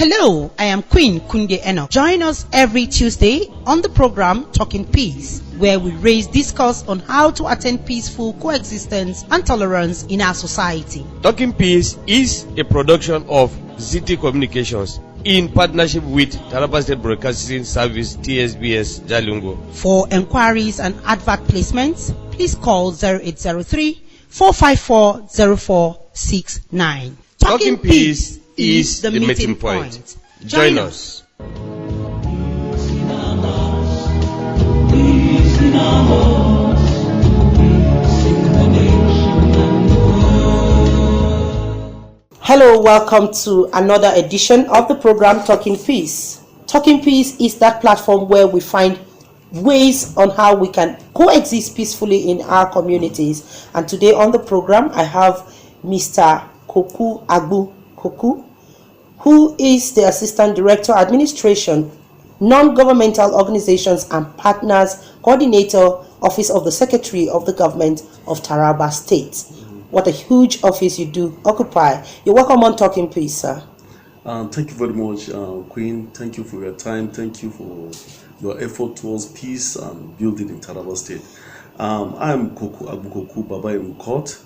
Hello, I am Queen Kunge Enoch. Join us every Tuesday on the program Talking Peace, where we raise discourse on how to attain peaceful coexistence and tolerance in our society. Talking Peace is a production of ZT Communications in partnership with Taraba State Broadcasting Service TSBS Jalingo. For enquiries and advert placements, please call 0803 454 0469. Talking Peace is the meeting point. Join us. Hello, welcome to another edition of the program Talking Peace. Talking Peace is that platform where we find ways on how we can coexist peacefully in our communities. And today on the program, I have Mr. Koku Agbu Koku, who is the Assistant Director Administration, Non-Governmental Organizations and Partners Coordinator, Office of the Secretary of the Government of Taraba State. What a huge office you do occupy. You're welcome on Talking Peace, sir. Thank you very much, Queen. Thank you for your time. Thank you for your effort towards peace and building in Taraba State. I'm Koku Agbu Koku Baba in court.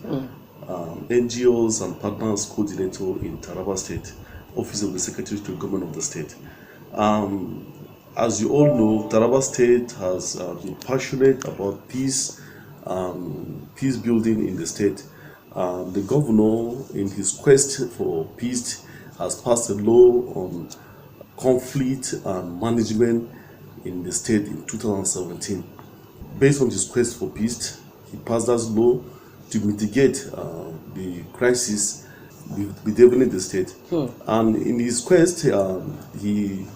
NGOs and Partners Coordinator in Taraba State, Office of the Secretary to the Government of the State. As you all know, Taraba State has been passionate about peace, peace building in the state. The governor, in his quest for peace, has passed a law on conflict and management in the state in 2017. Based on his quest for peace, he passed that law to mitigate the crisis within the state. And in his quest, he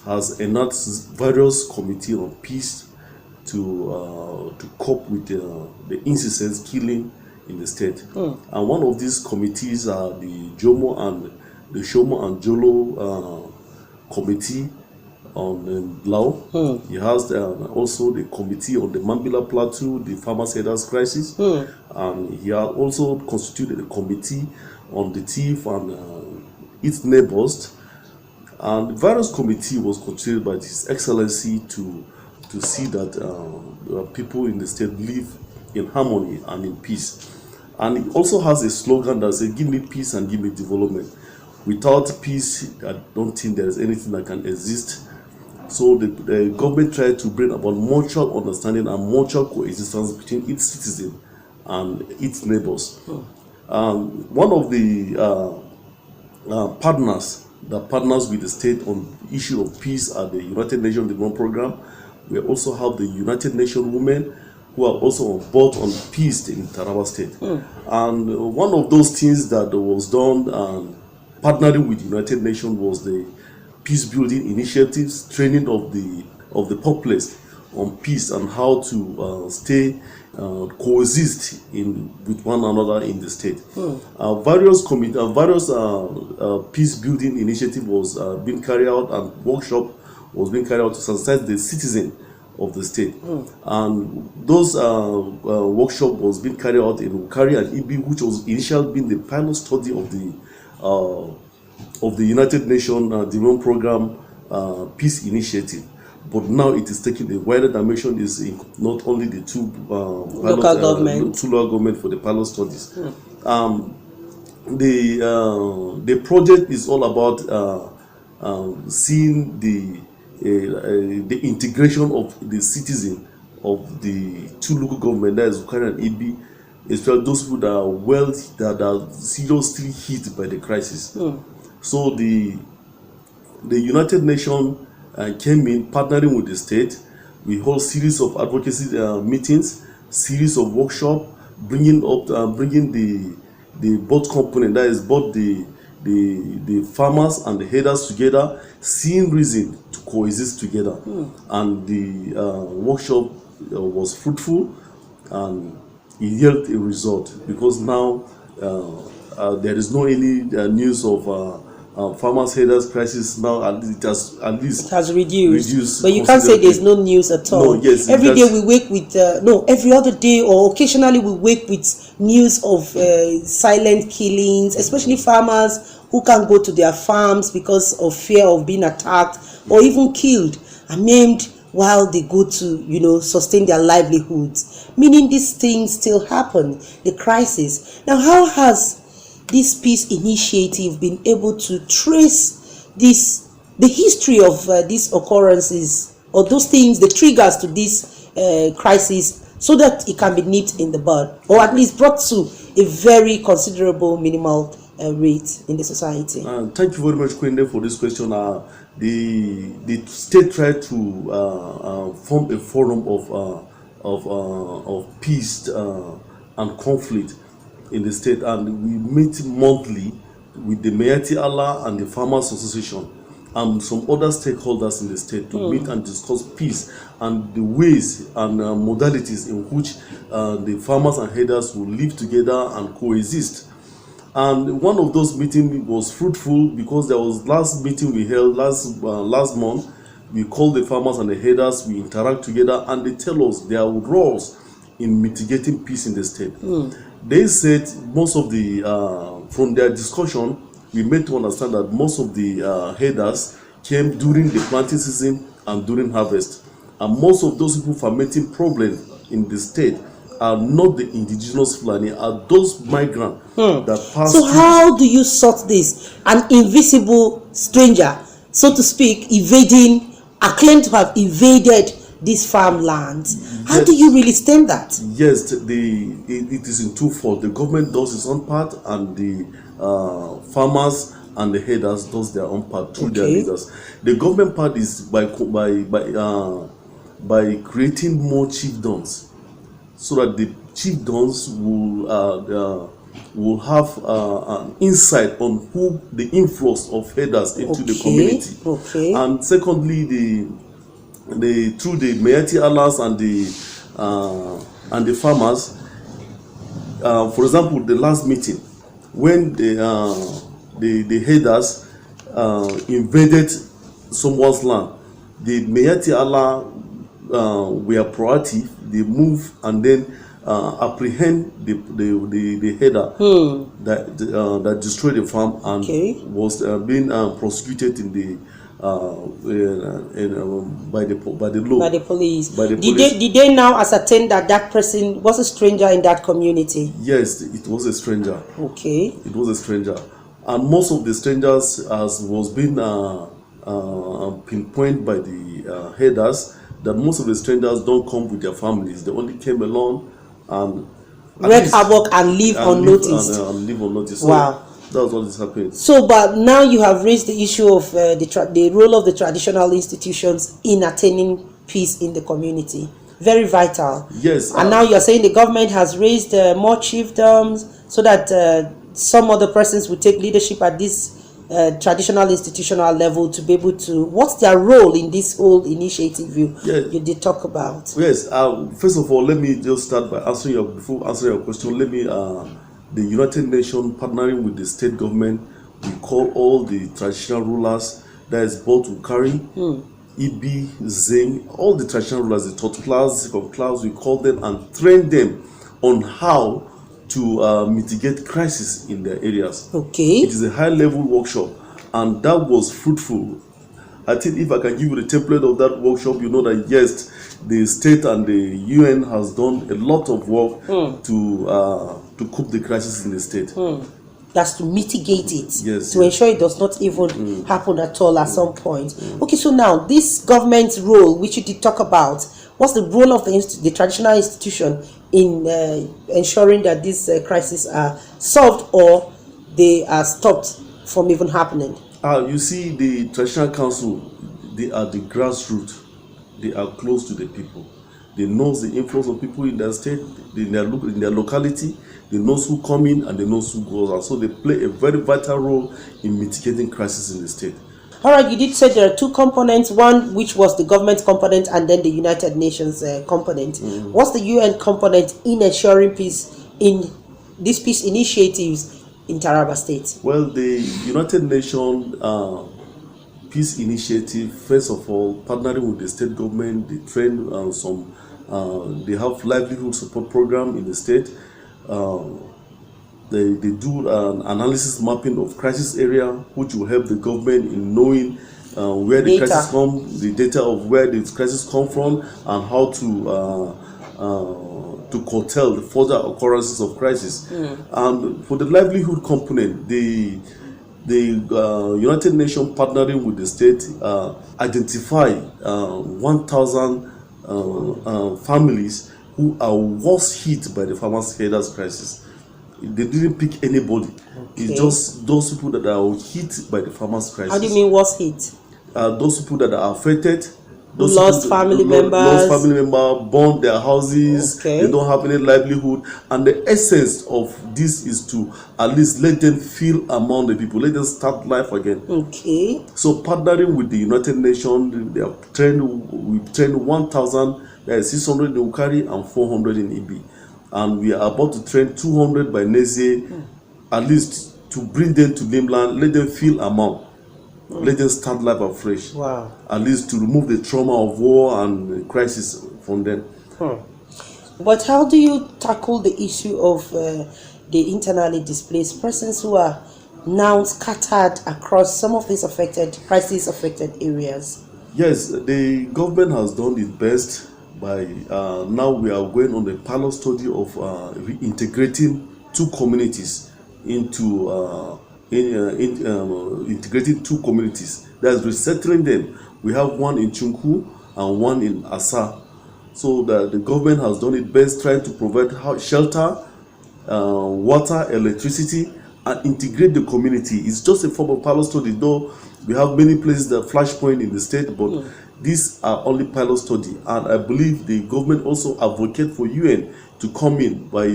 has enacted various committees on peace to cope with the incessant killing in the state. And one of these committees are the Shomo and Jolo committee on Lao. He has also the committee on the Mambila Plateau, the farmers' headers crisis, and he has also constituted a committee on the thief and its neighbors. And various committee was constituted by His Excellency to see that people in the state live in harmony and in peace. And he also has a slogan that says, "Give me peace and give me development." Without peace, I don't think there is anything that can exist. So the government tried to bring about mutual understanding and mutual coexistence between its citizens and its neighbors. One of the partners with the state on the issue of peace are the United Nations Development Program. We also have the United Nations Women who are also on board on peace in Taraba State. And one of those things that was done partnering with the United Nations was the peace building initiatives, training of the populace on peace and how to coexist with one another in the state. Various peace building initiative was being carried out, and workshop was being carried out to sensitize the citizen of the state. And those workshop was being carried out in Ukari and Ibi, which was initially been the pilot study of the United Nations Development Program Peace Initiative. But now it is taking a wider dimension, is not only the two local government for the pilot studies. The project is all about seeing the integration of the citizen of the two local government, that is Ukari and Ibi, especially those people that are seriously hit by the crisis. So the United Nations came in partnering with the state. We hold series of advocacy meetings, series of workshops, bringing the both component, that is both the farmers and the headers together, seeing reason to coexist together. And the workshop was fruitful, and it yielded a result, because now there is no any news of farmers headers crisis now it has reduced. But you can't say there's no news at all. No, yes, every day we wake with every other day or occasionally we wake with news of silent killings, especially farmers who can't go to their farms because of fear of being attacked or even killed and maimed while they go to sustain their livelihoods, meaning these things still happen, the crisis. Now, how has this peace initiative been able to trace the history of these occurrences or those things, the triggers to this crisis, so that it can be nipped in the bud or at least brought to a very considerable minimal rate in the society? Thank you very much, Quende, for this question. The state tried to form a forum of peace and conflict in the state, and we meet monthly with the Mayati Allah and the Farmers Association and some other stakeholders in the state to meet and discuss peace and the ways and modalities in which the farmers and herders will live together and coexist. And one of those meetings was fruitful because there was last meeting we held last month. We called the farmers and the herders, we interact together, and they tell us their roles in mitigating peace in the state. They said most of the, from their discussion, we made to understand that most of the herders came during the planting season and during harvest. And most of those people fermenting problems in the state are not the indigenous Fulani, are those migrants that pass. So how do you sort this? An invisible stranger, so to speak, claimed to have invaded these farmlands. How do you really stem that? Yes, it is in twofold. The government does its own part, and the farmers and the herders does their own part through their leaders. The government part is by creating more chiefdoms, so that the chiefdoms will have an insight on who the influx of herders into the community. And secondly, through the Mayati Allahs and the farmers. For example, the last meeting when the herders invaded someone's land, the Mayati Allah were proactive. They move and then apprehend the header that destroyed the farm and was being prosecuted in the by the police. Did they now ascertain that person was a stranger in that community? Yes, it was a stranger. It was a stranger, and most of the strangers, as was being pinpointed by the headers, that most of the strangers don't come with their families. They only came alone and wreak havoc and leave unnoticed. Wow. So that's what is happening. So, but now you have raised the issue of the role of the traditional institutions in attaining peace in the community. Very vital. Yes. And now you're saying the government has raised more chiefdoms so that some other persons will take leadership at this traditional institutional level to be able to. What's their role in this whole initiative you did talk about? Yes. First of all, let me just start by before answering your question. Let me. The United Nations partnering with the state government, we call all the traditional rulers, that is both Ukari, Ibi, Zeng, all the traditional rulers, the third class, second class, we call them and train them on how to mitigate crisis in their areas. It is a high-level workshop, and that was fruitful. I think if I can give you the template of that workshop, you know that yes, the state and the UN has done a lot of work to cope the crisis in the state. That's to mitigate it, to ensure it does not even happen at all at some point. Okay, so now this government's role, which you did talk about, what's the role of the traditional institution in ensuring that these crises are solved or they are stopped from even happening? You see, the traditional council, they are the grassroots. They are close to the people. They know the influence of people in their state, in their locality. They know who come in and they know who goes out. So they play a very vital role in mitigating crisis in the state. All right, you did say there are two components, one which was the government component and then the United Nations component. What's the UN component in ensuring peace in these peace initiatives in Taraba State? Well, the United Nations Peace Initiative, first of all, partnering with the state government, they train they have livelihood support program in the state. They do an analysis mapping of crisis area, which will help the government in knowing where the crisis come, the data of where the crisis come from, and how to curtail the further occurrences of crisis. And for the livelihood component, the United Nations partnering with the state identify 1,000 families who are worst hit by the farmers' headers crisis. They didn't pick anybody. Okay. It's just those people that are hit by the farmers' crisis. How do you mean worst hit? Those people that are affected. Those lost family members. Lost family member, burned their houses. Okay. They don't have any livelihood. And the essence of this is to at least let them feel among the people. Let them start life again. Okay. So partnering with the United Nations, they have trained. We trained 1,000. There is 600 in Ukari and 400 in Ibi. And we are about to train 200 by next year, at least to bring them to Limland, let them feel among. Let them start life afresh. Wow. At least to remove the trauma of war and crisis from them. But how do you tackle the issue of the internally displaced persons who are now scattered across some of these crisis-affected areas? Yes, the government has done its best by now we are going on the pilot study of reintegrating two communities into integrating two communities, that's resettling them. We have one in Chunku and one in Asa. So the government has done its best trying to provide shelter, water, electricity, and integrate the community. It's just a form of pilot study, though we have many places that flashpoint in the state, but these are only pilot study. And I believe the government also advocate for UN to come in by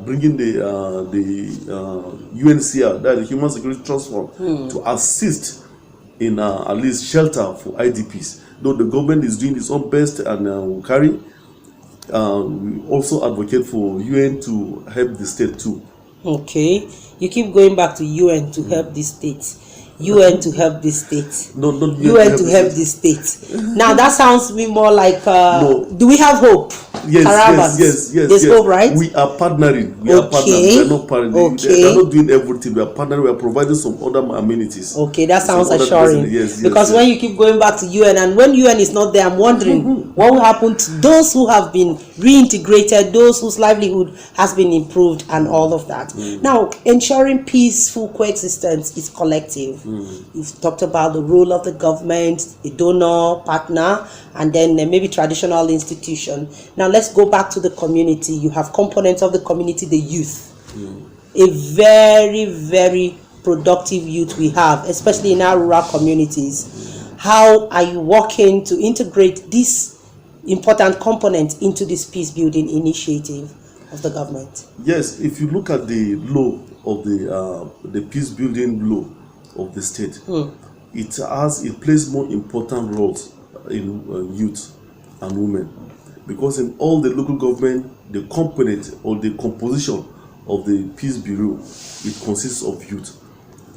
bringing the UNCR, that is the Human Security Trust Fund, to assist in at least shelter for IDPs. Though the government is doing its own best and will carry, we also advocate for UN to help the state too. Okay, you keep going back to UN to help the states. UN to help the state. No, UN to help the state. Now that sounds to me more like. Do we have hope? Yes. There's hope, right? We are partnering. We are not partnering. They are not doing everything. We are partnering. We are providing some other amenities. Okay, that sounds assuring. Because when you keep going back to UN, and when UN is not there, I'm wondering what will happen to those who have been reintegrated, those whose livelihood has been improved, and all of that. Now, ensuring peaceful coexistence is collective. You've talked about the role of the government, a donor, partner, and then maybe traditional institution. Now let's go back to the community. You have components of the community, the youth. A very, very productive youth we have, especially in our rural communities. How are you working to integrate this important component into this peace building initiative of the government? Yes, if you look at the law of the peace building law of the state, it plays more important roles in youth and women, because in all the local government, the component or the composition of the peace bureau, it consists of youth.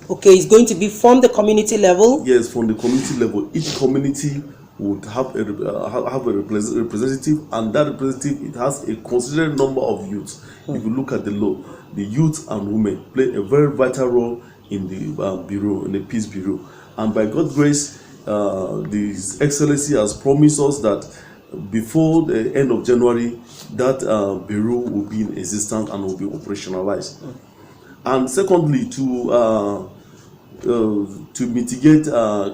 Okay, it's going to be from the community level? Yes, from the community level. Each community would have a representative, and that representative, it has a considerable number of youths. If you look at the law, the youth and women play a very vital role in the bureau, in the peace bureau. And by God's grace, His Excellency has promised us that before the end of January, that bureau will be in existence and will be operationalized. And secondly, to mitigate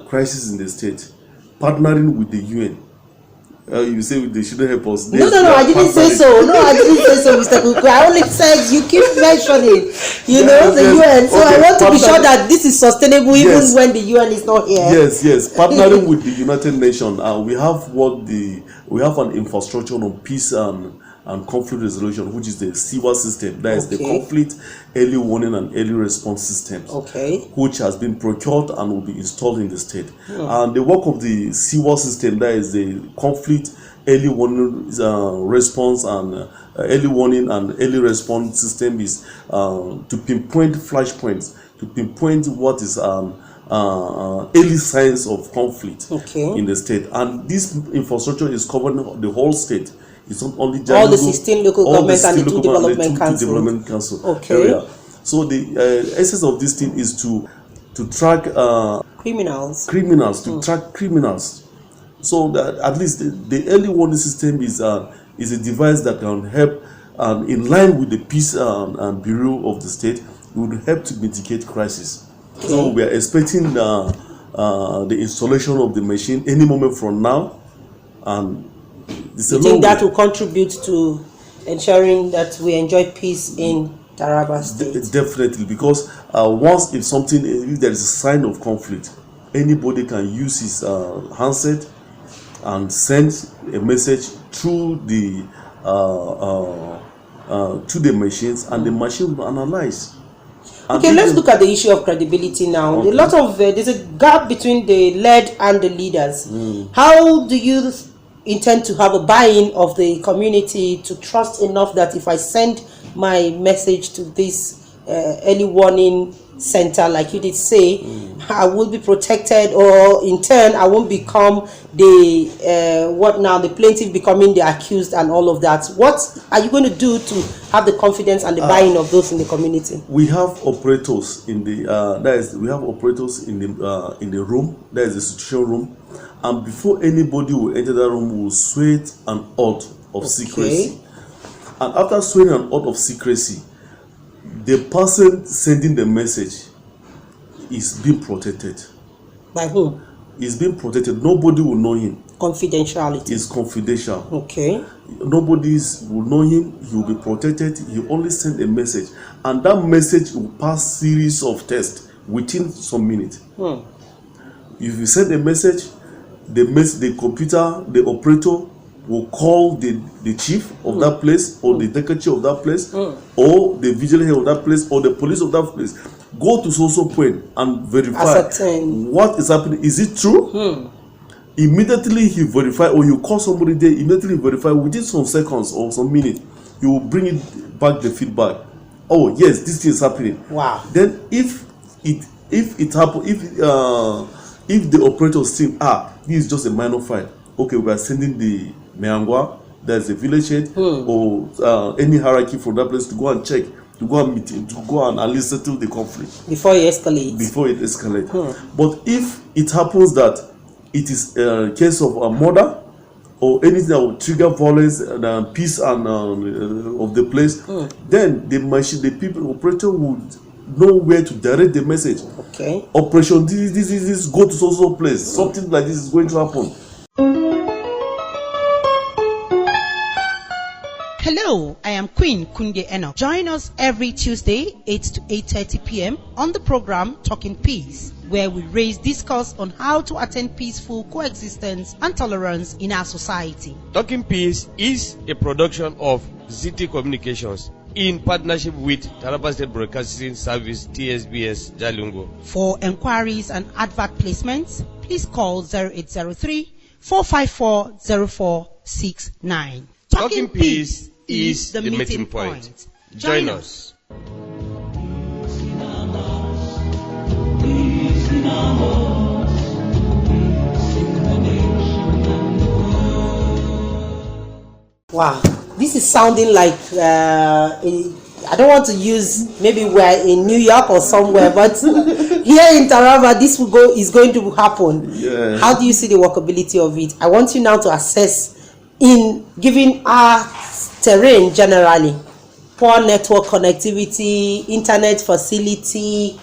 crisis in the state, partnering with the UN. You say they shouldn't help us. No, I didn't say so. Mr. Kuku. I only said you keep mentioning, the UN. So I want to be sure that this is sustainable even when the UN is not here. Yes. Partnering with the United Nations, we have an infrastructure on peace and conflict resolution, which is the CIWA system. That is the conflict early warning and early response system, which has been procured and will be installed in the state. And the work of the CIWA system, that is the conflict early warning response and early warning and early response system is to pinpoint flashpoints, to pinpoint what is early signs of conflict in the state. And this infrastructure is covering the whole state. It's not only Jalingo, all the 16 local governments and the two development councils. Area. So the essence of this thing is to track criminals, to track criminals. So that at least the early warning system is a device that can help, in line with the peace and bureau of the state, it would help to mitigate crisis. So we are expecting the installation of the machine any moment from now, and you think that will contribute to ensuring that we enjoy peace in Taraba State? Definitely, because if there is a sign of conflict, anybody can use his handset and send a message through the to the machines, and the machine will analyze. Okay, let's look at the issue of credibility now. Okay. There's a gap between the led and the leaders. How do you intend to have a buy-in of the community to trust enough that if I send my message to this early warning center, like you did say, I will be protected, or in turn I won't become the plaintiff becoming the accused and all of that? What are you going to do to have the confidence and the buy-in of those in the community? We have operators in the in the room. That is the situation room, and before anybody will enter that room, we will swear an oath of secrecy. And after swearing an oath of secrecy, the person sending the message is being protected. By whom? Is being protected. Nobody will know him. Confidentiality. It's confidential. Okay. Nobody will know him. He will be protected. He only send a message, and that message will pass series of tests within some minutes. If you send a message, the computer, the operator will call the chief of that place, or the deputy of that place, or the vigilante of that place, or the police of that place. Go to social point and verify what is happening. Is it true? Immediately he verify, or you call somebody there, immediately verify within some seconds or some minutes. You will bring it back the feedback. Oh yes, this thing is happening. Wow. Then if it happen, if the operators think this is just a minor fight, okay, we are sending the Meangwa, there's a village head, or any hierarchy from that place to go and check, to go and meet him, to go and at least settle the conflict before it escalates. But if it happens that it is a case of a murder or anything that will trigger violence and peace and of the place, then the people operator would know where to direct the message. Okay. Operation this go to so place. Something like this is going to happen. Hello, I am Queen Kunge Enoch. Join us every Tuesday, 8 to 8:30 p.m. on the program Talking Peace, where we raise discourse on how to attain peaceful coexistence and tolerance in our society. Talking Peace is a production of ZT Communications in partnership with Taraba State Broadcasting Service TSBS Jalingo. For enquiries and advert placements, please call 0803 454 0469. Talking Peace is the meeting point. Join us. Wow, this is sounding like I don't want to use, maybe we're in New York or somewhere, but here in Taraba, this is going to happen. Yeah. How do you see the workability of it? I want you now to assess, in giving our terrain generally, poor network connectivity, internet facility,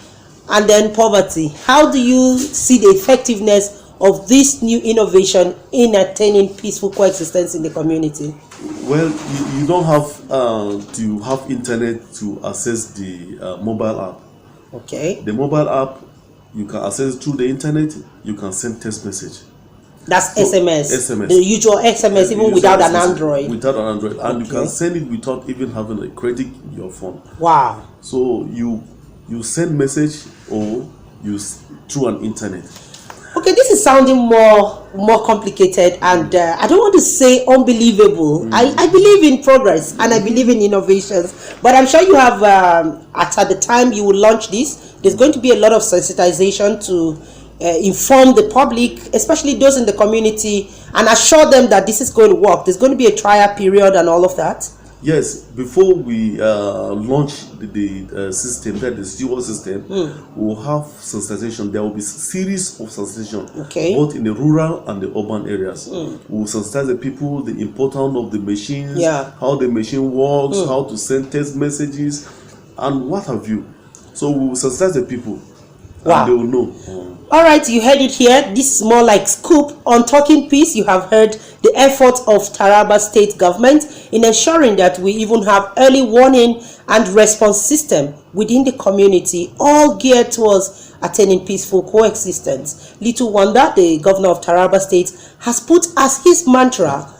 and then poverty. How do you see the effectiveness of this new innovation in attaining peaceful coexistence in the community? Well, you don't have to have internet to access the mobile app. Okay. The mobile app, you can access through the internet. You can send text message. That's SMS. SMS. The usual SMS, even without an Android. Without an Android, and you can send it without even having a credit in your phone. Wow. So you send message or use through an internet. Okay, this is sounding more complicated, and I don't want to say unbelievable. I believe in progress and I believe in innovations, but I'm sure you have at the time you will launch this, there's going to be a lot of sensitization to inform the public, especially those in the community, and assure them that this is going to work. There's going to be a trial period and all of that. Yes, before we launch the system, that the steward system, we'll have sensitization. There will be series of sensitization, both in the rural and the urban areas. We'll sensitize the people, the importance of the machines, how the machine works, how to send text messages, and what have you. So we'll sensitize the people, and they will know. All right, you heard it here. This is more like scoop on Talking Peace. You have heard the effort of Taraba State government in ensuring that we even have early warning and response system within the community, all geared towards attaining peaceful coexistence. Little wonder the governor of Taraba State has put as his mantra,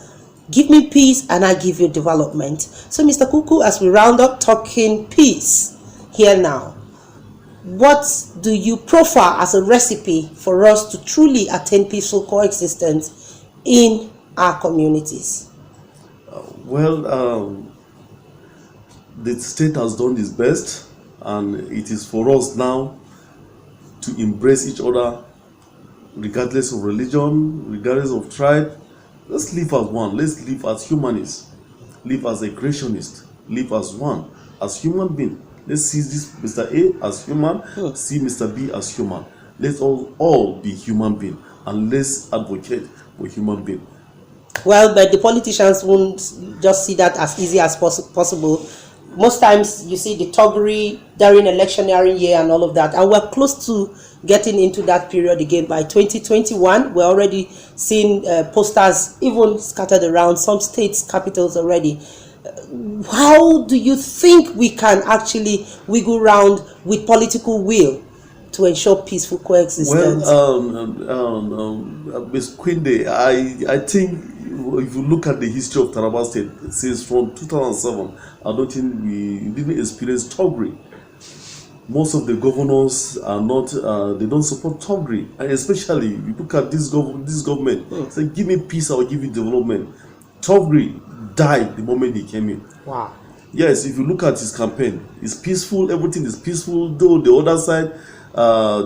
give me peace and I give you development. So Mr. Kuku, as we round up Talking Peace here now, what do you profile as a recipe for us to truly attain peaceful coexistence in our communities? The state has done its best, and it is for us now to embrace each other regardless of religion, regardless of tribe. Let's live as one. Let's live as humanists, live as a creationist, live as one, as human beings. Let's see this Mr. A as human, see Mr. B as human. Let's all be human beings, and let's advocate for human beings. Well, but the politicians won't just see that as easy as possible. Most times you see the thuggery during electioneering year and all of that, and we're close to getting into that period again. By 2021, we're already seeing posters even scattered around some states' capitals already. How do you think we can actually wiggle around with political will to ensure peaceful coexistence? Ms. Quinde, I think if you look at the history of Taraba State, since from 2007, I don't think we didn't experience thuggery. Most of the governors are not, they don't support thuggery. And especially, you look at this government, say, give me peace, I will give you development. Thuggery died the moment he came in. Wow. Yes, if you look at his campaign, it's peaceful, everything is peaceful, though the other side,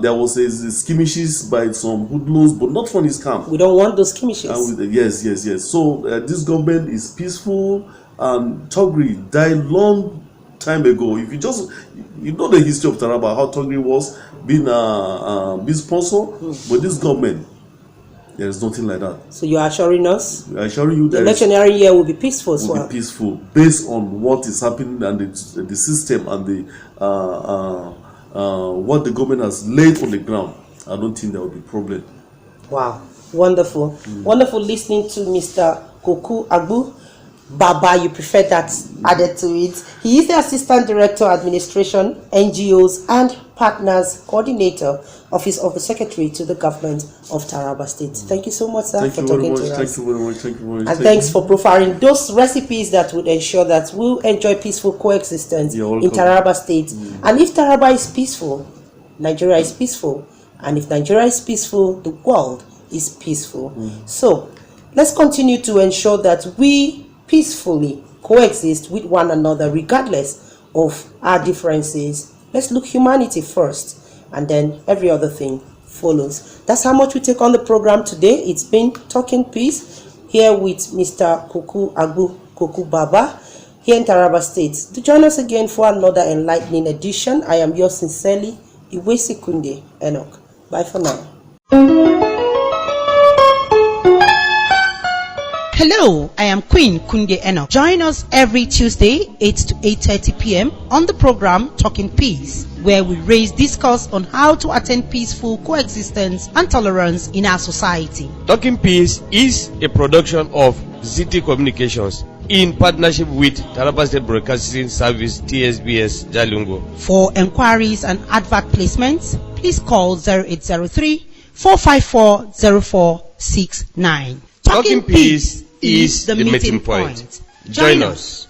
there was a skirmishes by some hoodlums, but not from his camp. We don't want those skirmishes. Yes. So this government is peaceful, and thuggery died long time ago. If you know the history of Taraba, how thuggery was being sponsor, but this government, there is nothing like that. So you are assuring us? We are assuring you that the electioneering year will be peaceful as well. Will be peaceful based on what is happening and the system and the what the government has laid on the ground. I don't think there will be problem. Wow, wonderful. Wonderful listening to Mr. Kuku Agbu. Baba, you prefer that added to it. He is the Assistant Director, Administration, NGOs and Partners Coordinator, Office of the Secretary to the Government of Taraba State. Thank you so much, sir, for talking to us. Thank you very much. And thanks for profiling those recipes that would ensure that we'll enjoy peaceful coexistence in Taraba State. And if Taraba is peaceful, Nigeria is peaceful. And if Nigeria is peaceful, the world is peaceful. So let's continue to ensure that we peacefully coexist with one another regardless of our differences. Let's look humanity first, and then every other thing follows. That's how much we take on the program today. It's been Talking Peace here with Mr. Kuku Agbu Kuku Baba here in Taraba State. To join us again for another enlightening edition, I am yours sincerely, Iwesi Kunde Enoch. Bye for now. Hello, I am Queen Kunde Enoch. Join us every Tuesday, 8 to 8:30 p.m. on the program Talking Peace, where we raise discourse on how to attain peaceful coexistence and tolerance in our society. Talking Peace is a production of ZT Communications in partnership with Taraba State Broadcasting Service TSBS Jalingo. For enquiries and advert placements, please call 0803 454 0469. Talking Peace is the meeting point. Join us.